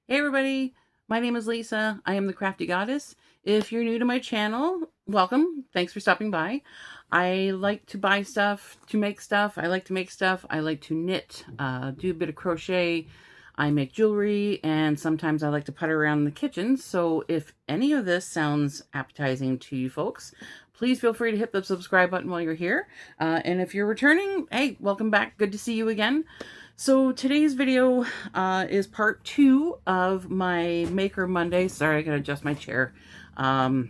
Hey everybody, my name is Lisa. I am the Crafty Goddess. If you're new to my channel, welcome. Thanks for stopping by. I like to buy stuff, to make stuff. I like to make stuff. I like to knit, do a bit of crochet. I make jewelry, and sometimes I like to putter around in the kitchen. So if any of this sounds appetizing to you folks, please feel free to hit the subscribe button while you're here. And if you're returning, hey, welcome back. Good to see you again. So today's video is part 2 of my Maker Monday. Sorry, I gotta adjust my chair. I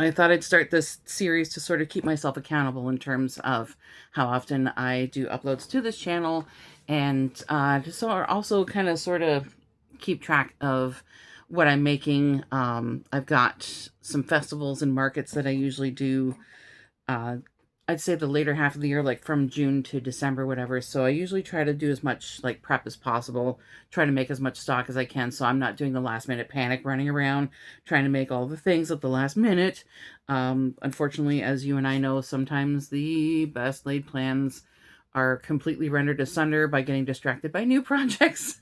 thought I'd start this series to sort of keep myself accountable in terms of how often I do uploads to this channel, and to also kind of sort of keep track of what I'm making. I've got some festivals and markets that I usually do. I'd say the later half of the year, like from June to December, whatever. So I usually try to do as much like prep as possible, try to make as much stock as I can, so I'm not doing the last minute panic running around trying to make all the things at the last minute. Unfortunately, as you and I know, sometimes the best laid plans are completely rendered asunder by getting distracted by new projects.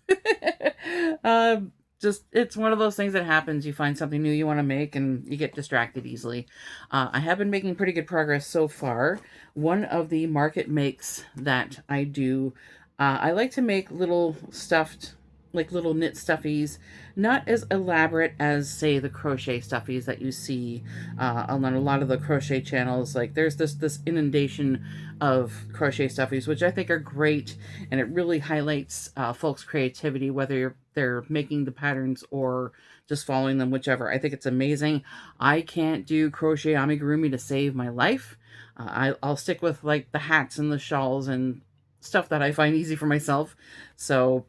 um, just it's one of those things that happens. You find something new you want to make and you get distracted easily. I have been making pretty good progress so far. One of the market makes that I do, I like to make little stuffed, like little knit stuffies, not as elaborate as, say, the crochet stuffies that you see on a lot of the crochet channels. Like there's this inundation of crochet stuffies, which I think are great, and it really highlights folks' creativity, whether they're making the patterns or just following them, whichever. I think it's amazing. I can't do crochet amigurumi to save my life. I'll stick with like the hats and the shawls and stuff that I find easy for myself. So,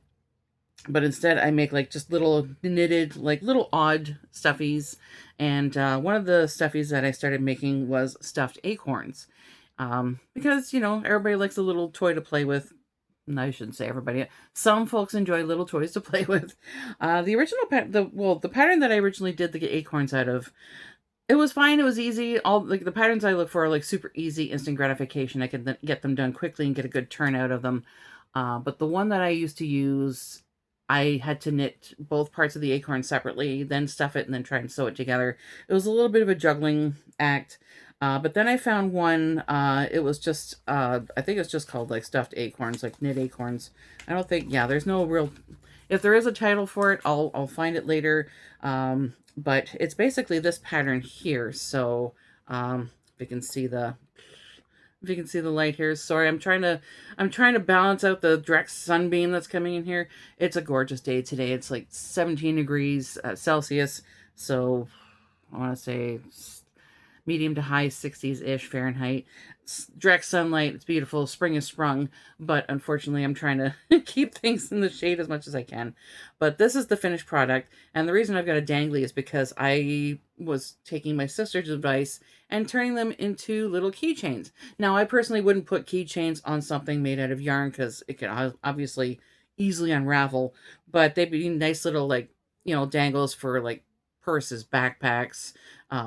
but instead I make like just little knitted, like little odd stuffies. And one of the stuffies that I started making was stuffed acorns. Because, you know, everybody likes a little toy to play with. No, I shouldn't say everybody. Some folks enjoy little toys to play with. The original the pattern that I originally did the acorns out of, it was fine. It was easy. All like the patterns I look for are like super easy, instant gratification. I can get them done quickly and get a good turnout of them. But the one that I used to use, I had to knit both parts of the acorn separately, then stuff it, and then try and sew it together. It was a little bit of a juggling act. But then I found one, it was just, I think it's just called like stuffed acorns, like knit acorns. I don't think, yeah, there's no real, if there is a title for it, I'll find it later. But it's basically this pattern here. So, if you can see the light here. Sorry, I'm trying to balance out the direct sunbeam that's coming in here. It's a gorgeous day today. It's like 17 degrees Celsius. So I want to say medium to high 60s-ish Fahrenheit. It's direct sunlight. It's beautiful. Spring has sprung, but unfortunately I'm trying to keep things in the shade as much as I can. But this is the finished product, and the reason I've got a dangly is because I was taking my sister's advice and turning them into little keychains. Now, I personally wouldn't put keychains on something made out of yarn because it can obviously easily unravel, but they'd be nice little, like, you know, dangles for like purses, backpacks,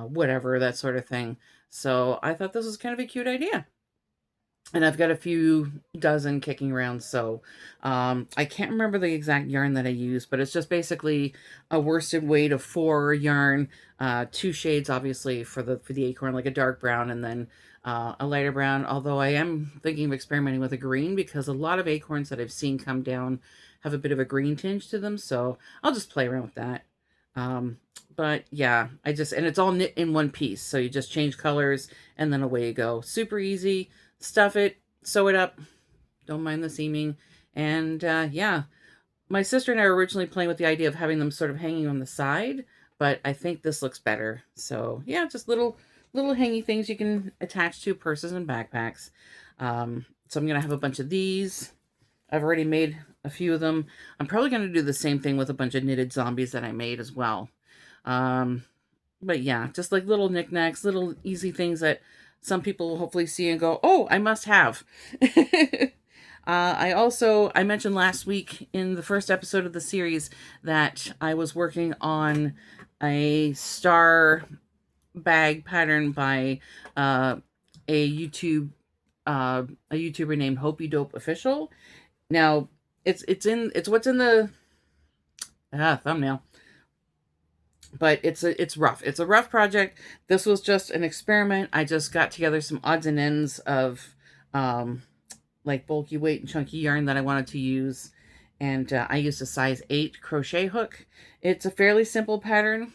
whatever, that sort of thing. So I thought this was kind of a cute idea. And I've got a few dozen kicking around, so I can't remember the exact yarn that I use, but it's just basically a worsted weight of 4 yarn, 2 shades obviously for the acorn, like a dark brown, and then a lighter brown. Although I am thinking of experimenting with a green because a lot of acorns that I've seen come down have a bit of a green tinge to them, so I'll just play around with that. Um, but yeah, and it's all knit in one piece. So you just change colors and then away you go. Super easy. Stuff it, sew it up. Don't mind the seaming. And yeah, my sister and I were originally playing with the idea of having them sort of hanging on the side, but I think this looks better. So yeah, just little hangy things you can attach to purses and backpacks. So I'm going to have a bunch of these. I've already made a few of them. I'm probably going to do the same thing with a bunch of knitted zombies that I made as well. But yeah, just like little knickknacks, little easy things that some people will hopefully see and go, oh, I must have. I mentioned last week in the first episode of the series that I was working on a star bag pattern by a YouTube a YouTuber named Hopey Dope Official. Now, it's what's in Thumbnail. But it's rough. It's a rough project. This was just an experiment. I just got together some odds and ends of um, like bulky weight and chunky yarn that I wanted to use. And I used a size 8 crochet hook. It's a fairly simple pattern.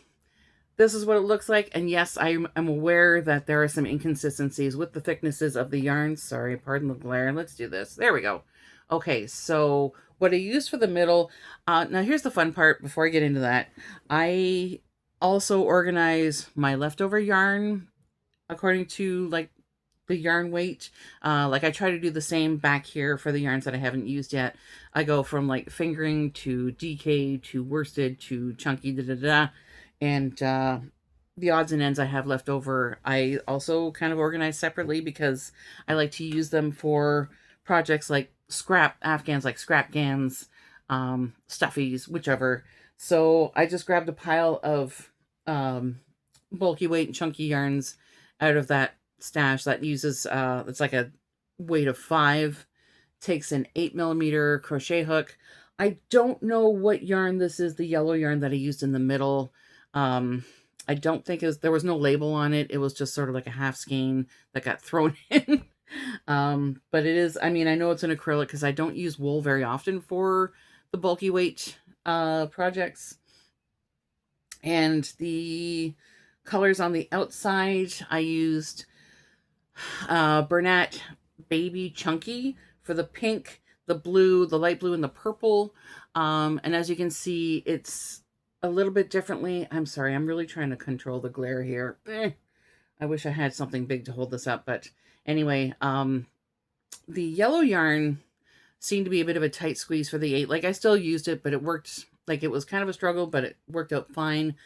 This is what it looks like. And yes, I'm aware that there are some inconsistencies with the thicknesses of the yarns. Sorry, pardon the glare. Let's do this. There we go. Okay, so what I used for the middle, now here's the fun part before I get into that. I also organize my leftover yarn according to like the yarn weight. Like I try to do the same back here for the yarns that I haven't used yet. I go from like fingering to DK to worsted to chunky da da da. And the odds and ends I have left over, I also kind of organize separately because I like to use them for projects like scrap afghans, like scrap gans, stuffies, whichever. So I just grabbed a pile of bulky weight and chunky yarns out of that stash that uses it's like a weight of 5, takes an 8mm crochet hook. I don't know what yarn this is, the yellow yarn that I used in the middle. I don't think there was no label on it. It was just sort of like a half skein that got thrown in. But it is, I mean, I know it's an acrylic because I don't use wool very often for the bulky weight projects. And the colors on the outside, I used Bernat Baby Chunky for the pink, the blue, the light blue, and the purple. And as you can see, it's a little bit differently. I'm sorry, I'm really trying to control the glare here. I wish I had something big to hold this up, but anyway, the yellow yarn seemed to be a bit of a tight squeeze for the 8. Like I still used it, but it worked, like it was kind of a struggle, but it worked out fine.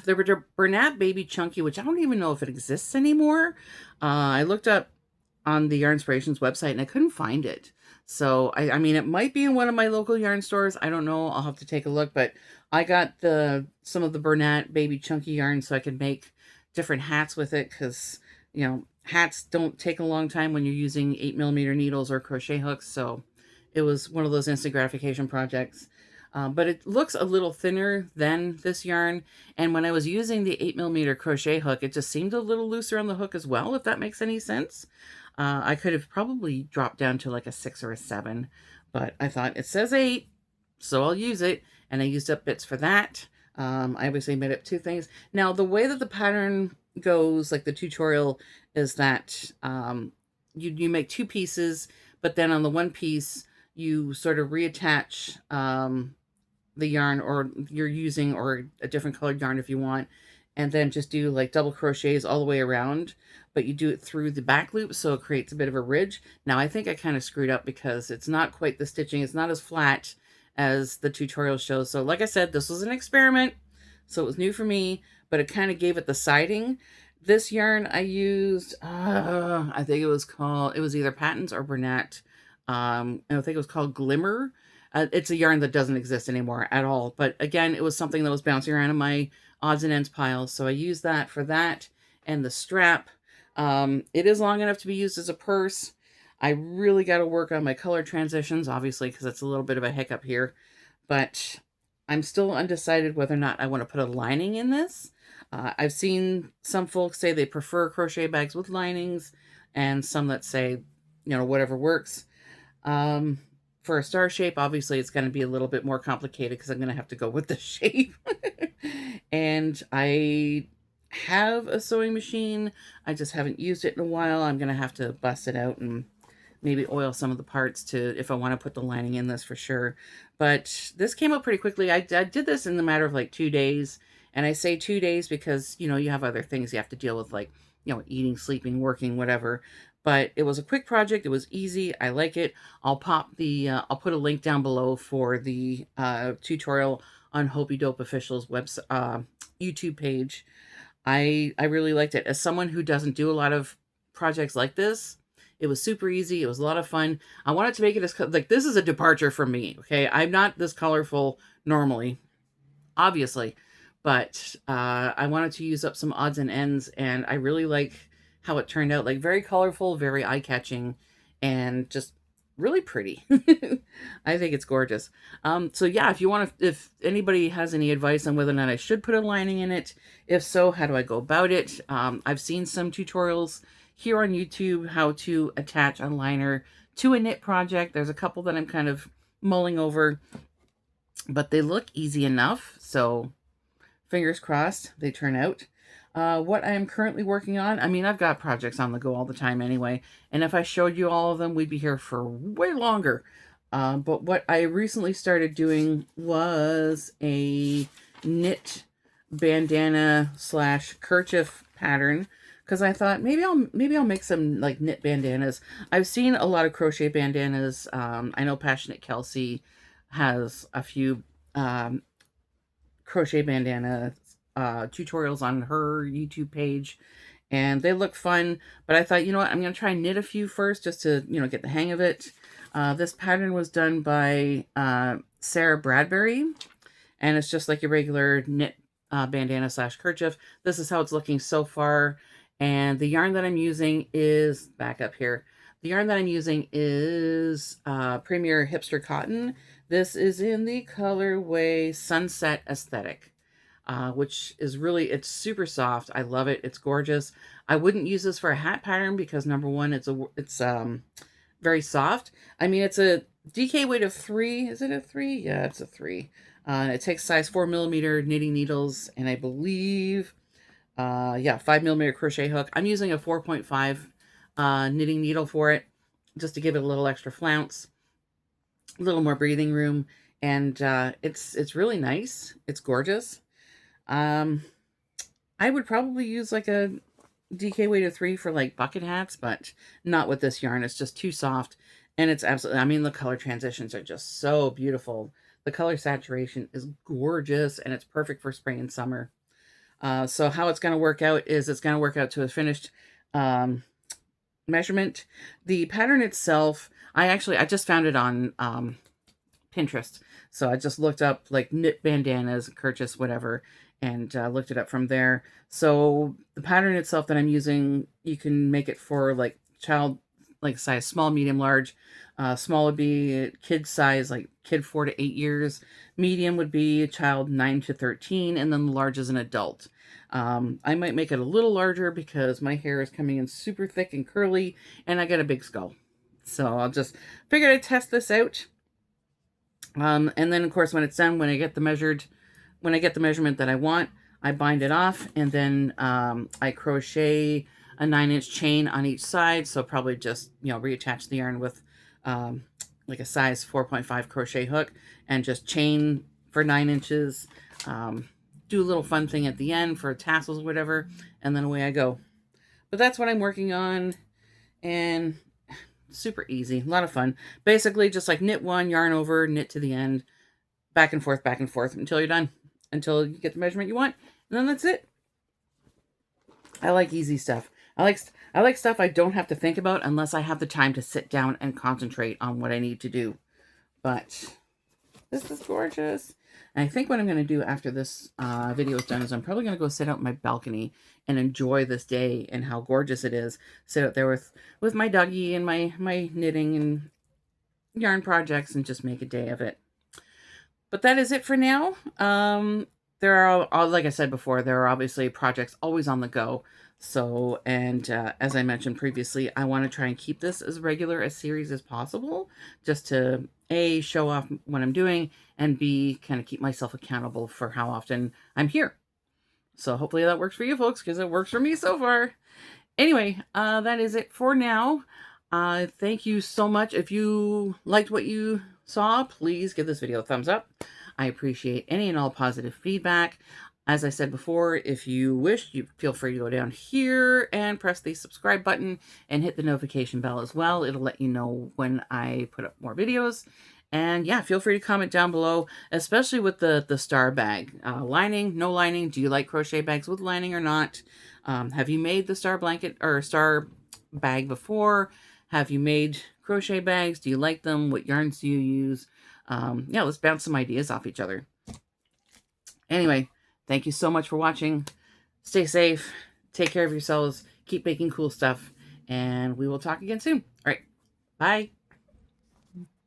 There were Bernat Baby Chunky, which I don't even know if it exists anymore. I looked up on the Yarnspirations website and I couldn't find it. So, I mean, it might be in one of my local yarn stores. I don't know. I'll have to take a look. But I got some of the Bernat Baby Chunky yarn so I could make different hats with it because, you know, hats don't take a long time when you're using 8mm needles or crochet hooks. So it was one of those instant gratification projects. But it looks a little thinner than this yarn. And when I was using the 8mm crochet hook, it just seemed a little looser on the hook as well, if that makes any sense. I could have probably dropped down to like a 6 or a 7, but I thought it says 8, so I'll use it. And I used up bits for that. I obviously made up 2 things. Now, the way that the pattern goes, like the tutorial, is that you make 2 pieces, but then on the one piece, you sort of reattach the yarn, or you're using, or a different colored yarn if you want, and then just do like double crochets all the way around, but you do it through the back loop, so it creates a bit of a ridge. Now I think I kind of screwed up because it's not quite the stitching, it's not as flat as the tutorial shows. So like I said, this was an experiment, so it was new for me, but it kind of gave it the siding. This yarn I used, I think it was either Patons or Bernat. I think it was called Glimmer. It's a yarn that doesn't exist anymore at all. But again, it was something that was bouncing around in my odds and ends pile. So I used that for that and the strap. It is long enough to be used as a purse. I really got to work on my color transitions, obviously, because it's a little bit of a hiccup here. But I'm still undecided whether or not I want to put a lining in this. I've seen some folks say they prefer crochet bags with linings, and some that say, you know, whatever works. For a star shape, obviously, it's going to be a little bit more complicated because I'm going to have to go with the shape. And I have a sewing machine. I just haven't used it in a while. I'm going to have to bust it out and maybe oil some of the parts if I want to put the lining in this for sure. But this came up pretty quickly. I did this in the matter of like 2 days. And I say 2 days because, you know, you have other things you have to deal with, like, you know, eating, sleeping, working, whatever. But it was a quick project. It was easy. I like it. I'll put a link down below for the tutorial on Hopey Dope Official's website, YouTube page. I really liked it. As someone who doesn't do a lot of projects like this, it was super easy. It was a lot of fun. I wanted to make it as, like, this is a departure from me, okay? I'm not this colorful normally, obviously. But I wanted to use up some odds and ends, and I really like how it turned out. Like, very colorful, very eye-catching, and just really pretty. I think it's gorgeous. So yeah, if anybody has any advice on whether or not I should put a lining in it, if so, how do I go about it? I've seen some tutorials here on YouTube how to attach a liner to a knit project. There's a couple that I'm kind of mulling over, but they look easy enough. So fingers crossed they turn out. What I am currently working on, I mean, I've got projects on the go all the time anyway, and if I showed you all of them, we'd be here for way longer. But what I recently started doing was a knit bandana slash kerchief pattern, because I thought maybe I'll make some like knit bandanas. I've seen a lot of crochet bandanas. I know Passionate Kelsey has a few crochet bandana tutorials on her YouTube page, and they look fun. But I thought, you know what, I'm going to try and knit a few first just to, you know, get the hang of it. This pattern was done by Sarah Bradbury, and it's just like your regular knit bandana slash kerchief. This is how it's looking so far. And the yarn that I'm using is, back up here, the yarn that I'm using is Premier Hipster Cotton. This is in the colorway Sunset Aesthetic, which is really, it's super soft. I love it. It's gorgeous. I wouldn't use this for a hat pattern because number one, it's very soft. I mean, it's a DK weight of 3. Is it a 3? Yeah, it's a 3. It takes size 4mm knitting needles, and I believe, yeah, 5mm crochet hook. I'm using a 4.5 knitting needle for it, just to give it a little extra flounce, a little more breathing room, and it's really nice. It's gorgeous. I would probably use like a DK weight of 3 for like bucket hats, but not with this yarn. It's just too soft, and it's absolutely, I mean, the color transitions are just so beautiful. The color saturation is gorgeous, and it's perfect for spring and summer. So how it's going to work out is it's going to work out to a finished measurement. The pattern itself, I just found it on Pinterest. So I just looked up like knit bandanas, kerchiefs, whatever, and looked it up from there. So the pattern itself that I'm using, you can make it for like child, like size small, medium, large. Small would be kid size, like kid 4 to 8 years. Medium would be child 9 to 13, and then the large is an adult. I might make it a little larger because my hair is coming in super thick and curly, and I got a big skull. So I'll just figure I'd test this out. And then of course, when it's done, when I get the measurement that I want, I bind it off, and then I crochet a 9-inch chain on each side. So probably just, you know, reattach the yarn with like a size 4.5 crochet hook, and just chain for 9 inches. Do a little fun thing at the end for tassels or whatever, and then away I go. But that's what I'm working on, and super easy, a lot of fun. Basically just like knit one, yarn over, knit to the end, back and forth until you're done, until you get the measurement you want, and then that's it. I like easy stuff. I like stuff I don't have to think about unless I have the time to sit down and concentrate on what I need to do. But this is gorgeous. And I think what I'm going to do after this video is done is I'm probably going to go sit out in my balcony and enjoy this day and how gorgeous it is. Sit out there with my doggy and my knitting and yarn projects and just make a day of it. But that is it for now. There are, like I said before, there are obviously projects always on the go. So, and as I mentioned previously, I want to try and keep this as regular a series as possible, just to A, show off what I'm doing, and B, kind of keep myself accountable for how often I'm here. So hopefully that works for you folks, because it works for me so far. Anyway, that is it for now. Thank you so much. If you liked what you saw, please give this video a thumbs up. I appreciate any and all positive feedback. As I said before, if you wish, you feel free to go down here and press the subscribe button and hit the notification bell as well. It'll let you know when I put up more videos. And yeah, feel free to comment down below, especially with the star bag. Lining, no lining. Do you like crochet bags with lining or not? Have you made the star blanket or star bag before? Have you made crochet bags? Do you like them? What yarns do you use? Yeah, let's bounce some ideas off each other. Anyway, thank you so much for watching. Stay safe. Take care of yourselves. Keep making cool stuff. And we will talk again soon. All right. Bye.